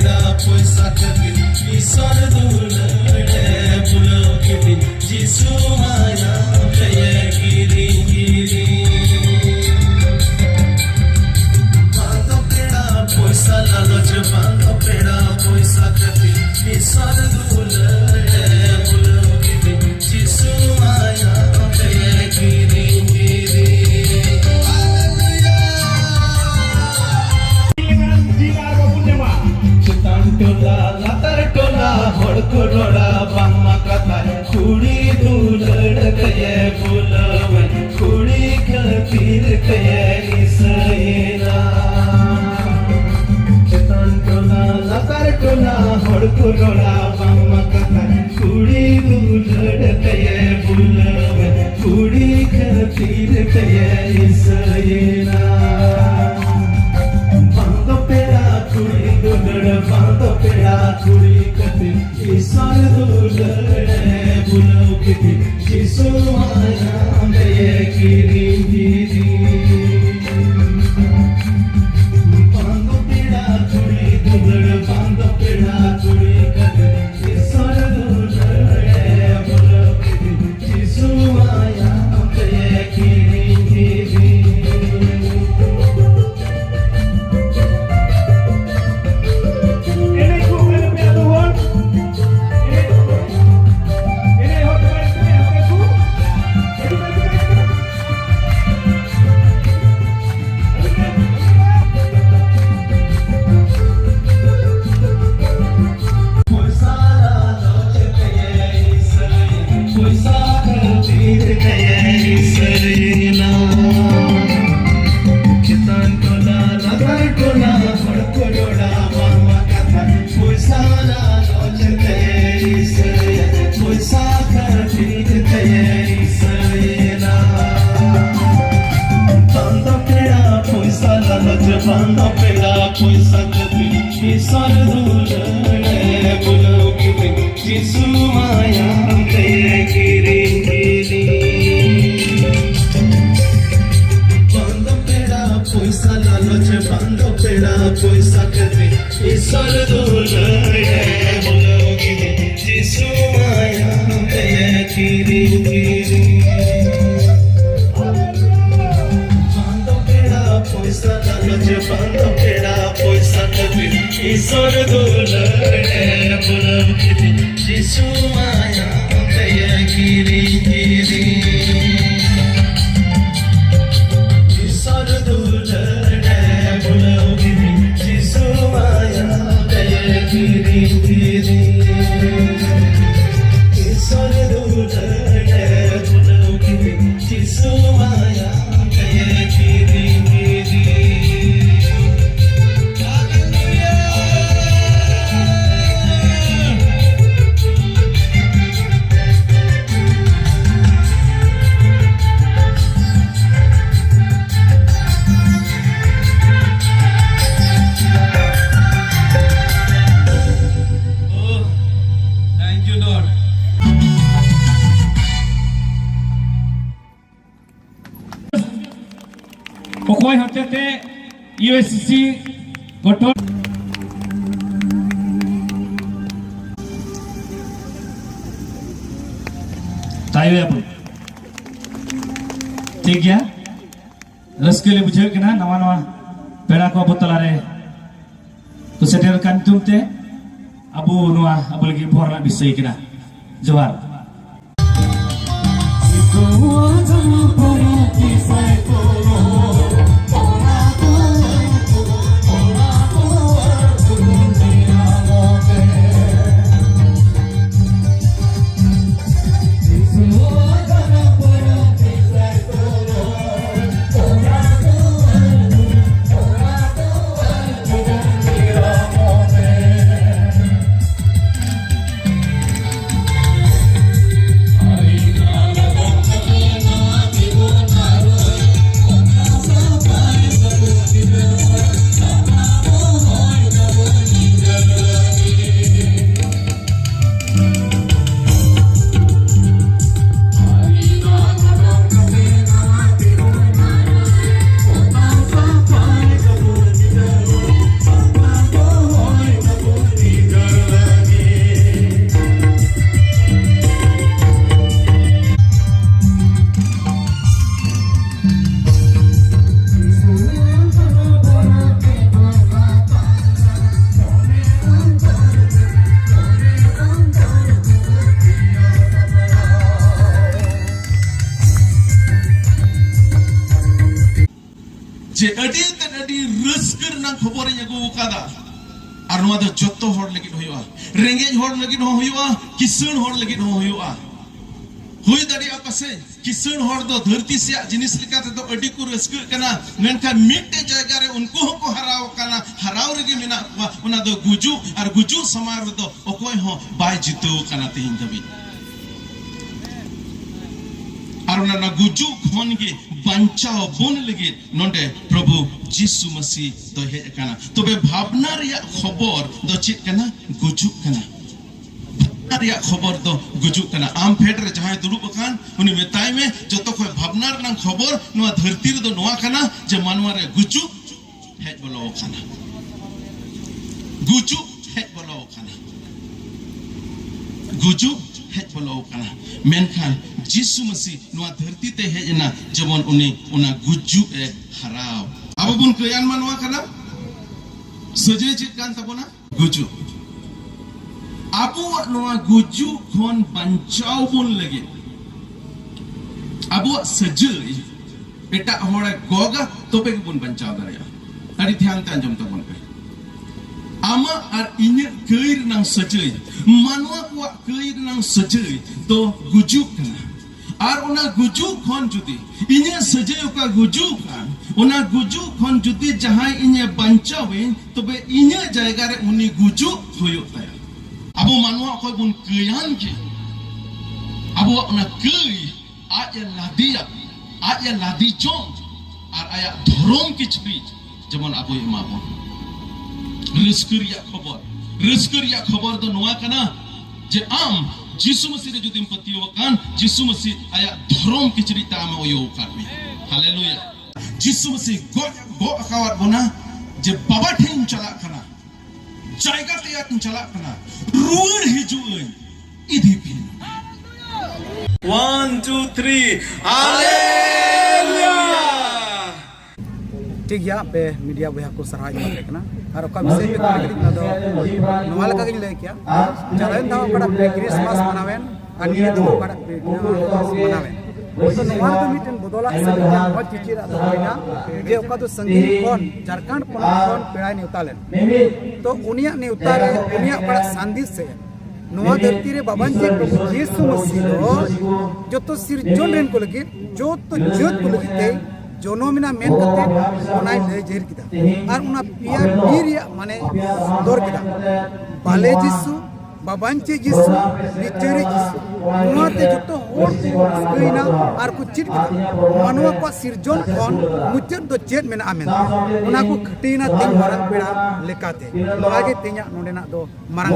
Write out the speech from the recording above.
पेड़ा पैसा खातिर ईश्वर दुलड़े बुलाओ किती जिसु माया जय गिरी गिरी बांधो पेड़ा पैसा लालच बांधो पेड़ा पैसा खातिर ईश्वर दुलड़े बुलाओ किती जिसु माया जय गिरी गिरी टोला लातर टोला होड़को डोड़ा बाम्मा कथा कुड़ी दुलड़ कये बुलवे कुड़ी खतीर कये इसयेना चेतन टोला लातर टोला होड़को डोड़ा बाम्मा कथा कुड़ी दुलड़ कये बुलवे कुड़ी खतीर कये इसयेना बांधो पेड़ा कुड़ी दुलड़ बांधो पेड़ा कुड़ी कती ईश्वर दुलड़े बुलाओ किती जिसु माया जय गिरी गिरी बांधो पेड़ा कुड़ी दुलड़ बांधो पेड़ा कुड़ी कती ईश्वर दुलड़े बुलाओ किती जिसु माया जय गिरी गिरी बांधो पेड़ा पैसा खातिर ईश्वर दुलड़े बुलाओ किती जिसु माया जय गिरी गिरी बांधो पेड़ा पैसा लालच बांधो पेड़ा पैसा खातिर ईश्वर दुलड़े बुलाओ किती जिसु माया जय गिरी गिरी पैसा लालच बांधो पेड़ा पैसा खातिर ईश्वर दुलड़े बुलाओ किती जिसु माया जय गिरी गिरी ईश्वर दुलड़े बुलाओ किती जिसु माया जय गिरी गिरी ईश्वर दुलड़े बुलाओ किती जिसु माया जय गिरी Pokoknya hati-hati USCC gotong tayo ya pun ठीक है रस के लिए बुझे कि ना नवा नवा पेड़ा को बोतल आरे तो shutter kan tumte abu nuah abu lagi borna bisai kena johar Hari खबर अगू कादा और नोआ दो जत्तो हर लगित होयुआ रेंगेज हर लगित हो होयुआ किसान हर लगित हो होयुआ हुई दाड़िया पासे किसान हर दो धरती से जिनिस लिकाते दो अडी को रस्क कना मेनखान मिट्टे जगह रे उनको को हराव कना हराव रेगे मेना उना दो गुजु और गुजु समार दो ओकोय हो बाय जितो कना तेहिन दबी और उना गुजु खन के बंचाओ बन लगे नोंडे प्रभु यीशु मसीह तो हे कना तबे भावना रिया खबर दो चित कना गुजु कना भावना रिया खबर दो गुजु कना आम फेट रे जहां दुरुब कान उनी मेताय में जतो कोई भावना रना खबर नोआ धरती रे दो नोआ कना जे मानवा रे गुजु हे बोलो कना गुजु हे बोलो कना गुजु हे बोलो कना मेनखान यीशु मसीह नोआ धरती ते हेजना जमन उनी उना गुजु ए हराव अब बुन कयान मानवा कना सजे चित कान तबोना गुजु आबो नोआ गुजु खन बंचाव बुन लगे आबो सजे एटा होड़े गोगा तोबे बुन बंचाव दरिया अरि ध्यान तान जम तबोन पे आमा और इन्हें कई नंग सजे मानवा को कई नंग सजे तो गुजु कना और उना गुजु खन जुदी इन्हें सजे का गुजु खान उना गुजु खन जुदी जहां इन्हें बंचावे तो बे इन्हें जायगा रे उनी गुजु होयो ताया अबो मानवा कोई बुन कयान के अबो उना कई आया लादी जों और आया धरोम की छबी जमन अबो इमाबो रिस्करिया खबर दो नोआ कना जे आम यीशु मसीह रे जुदिम पतियो कान यीशु मसीह आया धर्म किचरी ताम ओयो कामी हालेलुया यीशु मसीह गो अकावत बोना जे बाबा ठेन चला कना जायगा तेयात चला कना रुर हिजुई इधी पिन 1 2 3 हालेलुया ठीक गया बे मीडिया बया को सराय लेकना और का विषय पे कलिक ना दो नोवाल का ले क्या चलन दाव बड़ा क्रिसमस मनावेन अन्य दो बड़ा मनावेन तो नोवाल तो मिटन बदला से बहुत चिचिरा होइना जे ओका तो संगीत कोन झारखंड कोन पेड़ा नेउतालेन तो उनिया नेउतारे उनिया बड़ा संदेश से नोवा धरती रे बाबन जे प्रभु यीशु मसीह दो जो तो सिरजन रेन को लगे जो तो जत को लगे जोनोमिना मेन करते उनाय ले जेर किदा और उना पिया बीरिया माने दौर किदा बाले जिसु बाबांचे जिसु निचरे जिसु उनाते जतो होर स्क्रीना और कुछ चिट किदा मानवा को सिरजन कोन मुचर दो चेत मेना आमेन उना को खटीना तिन मारंग पेड़ा लेकाते आगे तिnya नोडेना दो मारंग